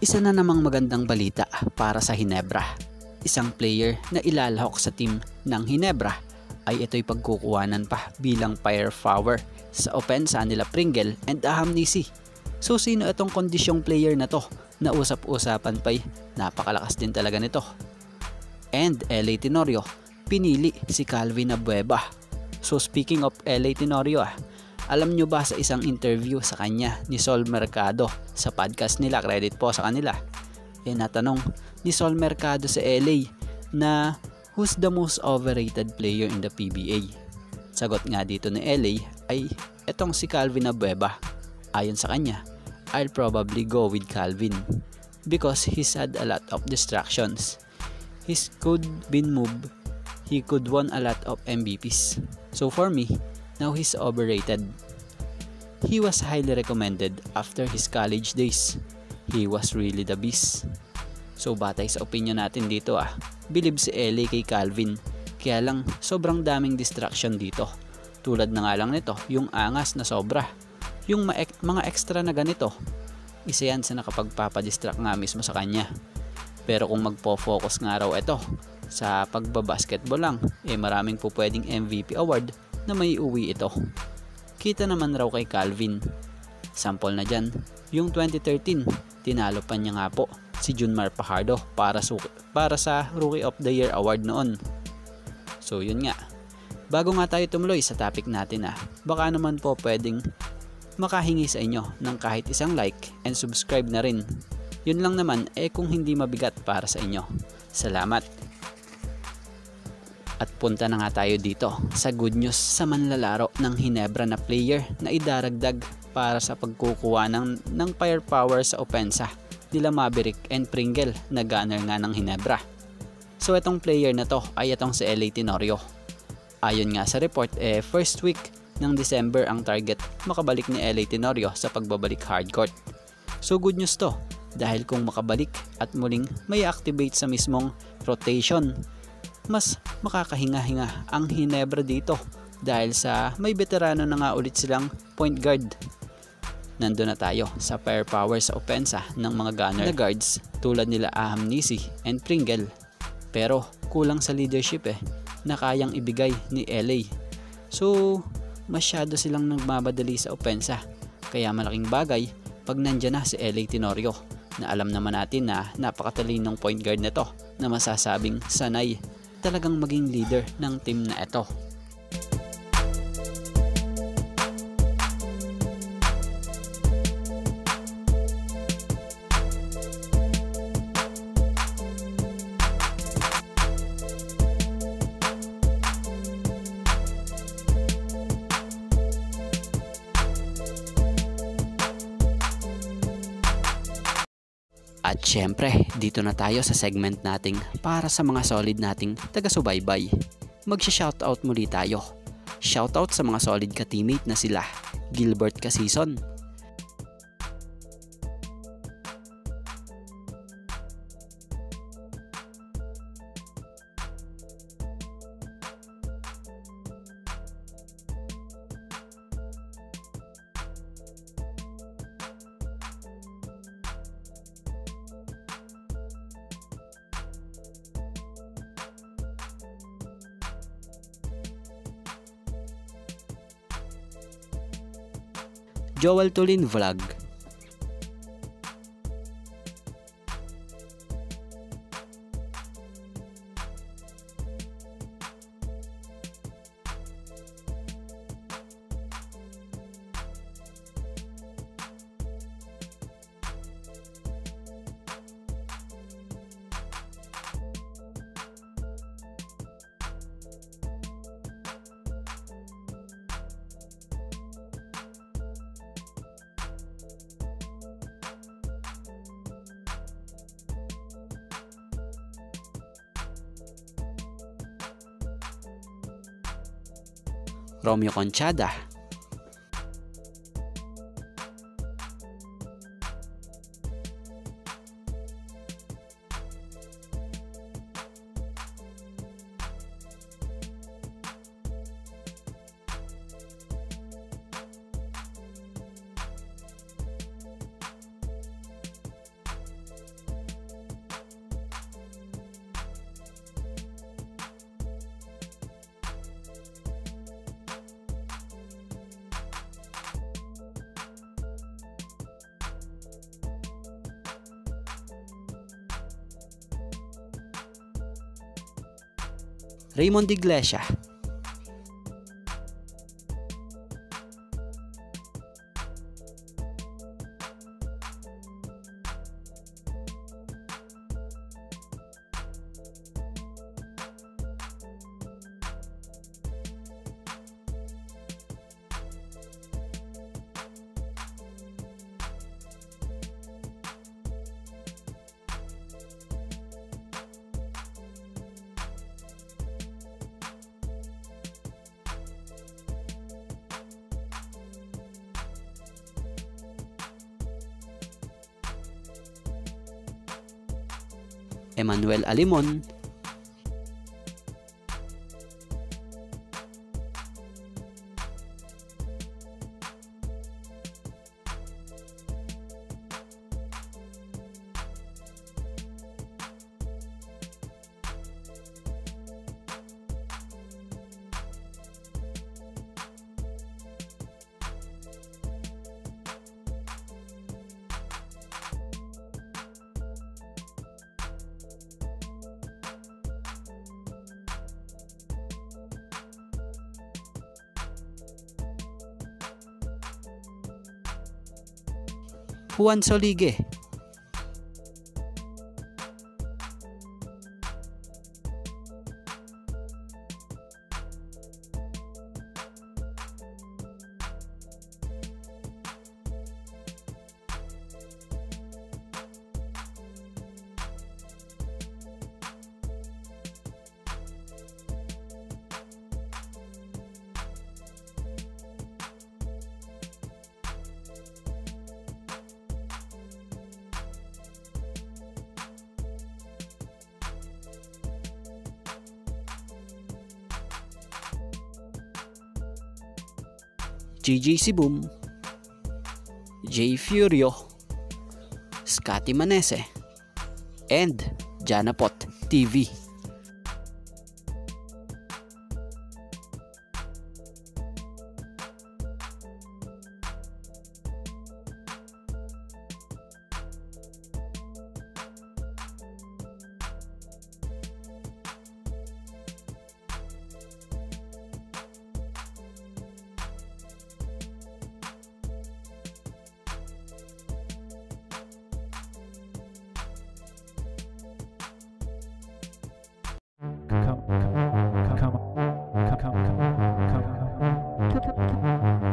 Isa na namang magandang balita para sa Ginebra. Isang player na ilalahok sa team ng Ginebra ay ito'y pagkukuhanan pa bilang firepower sa opensa nila Pringle and Ahamnisi. So sino itong kondisyong player na to na usap-usapan pa'y napakalakas din talaga nito. And LA Tenorio, pinili si Calvin Abueva. So speaking of LA Tenorio alam nyo ba sa isang interview sa kanya ni Sol Mercado sa podcast nila, credit po sa kanila, natanong ni Sol Mercado sa LA na who's the most overrated player in the PBA? Sagot nga dito ni LA ay etong si Calvin Abueva. Ayon sa kanya, I'll probably go with Calvin because he's had a lot of distractions. He could been moved, he could won a lot of MVPs. So for me, now he's overrated. He was highly recommended after his college days. He was really the beast. So batay sa opinion natin dito believe si LA kay Calvin. Kaya lang sobrang daming distraction dito. Tulad na nga lang nito, yung angas na sobra. Yung mga extra na ganito, isa yan sa nakapagpapadistract nga mismo sa kanya. Pero kung magpo-focus nga raw ito sa pagbabasketball lang, maraming po pwedeng MVP award na may uwi ito. Kita naman raw kay Calvin. Sample na dyan, yung 2013, tinalo pa niya nga po si Junmar Fajardo para sa Rookie of the Year award noon. So yun nga. Bago nga tayo tumuloy sa topic natin baka naman po pwedeng makahingi sa inyo ng kahit isang like and subscribe na rin. Yun lang naman kung hindi mabigat para sa inyo. Salamat. At punta na nga tayo dito sa good news sa manlalaro ng Ginebra na player na idaragdag para sa pagkukuha ng firepower sa opensa nila Maverick and Pringle na gunner nga ng Ginebra. So itong player na to ay itong si LA Tenorio. Ayon nga sa report, first week ng December ang target makabalik ni LA Tenorio sa pagbabalik hardcourt. So good news to dahil kung makabalik at muling may activate sa mismong rotation, mas makakahinga-hinga ang Ginebra dito dahil sa may veterano na nga ulit silang point guard. Nandun na tayo sa firepower sa opensa ng mga gunner na guards tulad nila Ahamnisi and Pringle. Pero kulang sa leadership na kayang ibigay ni LA. So masyado silang nagmamadali sa opensa. Kaya malaking bagay pag nandyan na si LA Tenorio na alam naman natin na napakatalinong point guard na to na masasabing sanay talagang maging leader ng team na ito. At syempre, dito na tayo sa segment nating para sa mga solid nating taga-subaybay. Magsha-shoutout muli tayo. Shoutout sa mga solid ka-teammate na sila Gilbert Casison, Joel Tulin Vlog, Romeo Conchada, Raymond Iglesia. Emmanuel Alimon, Juan Solige, Gigi Sibum, Jay Furio, Scotty Manese, and Janapot TV.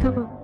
Come on.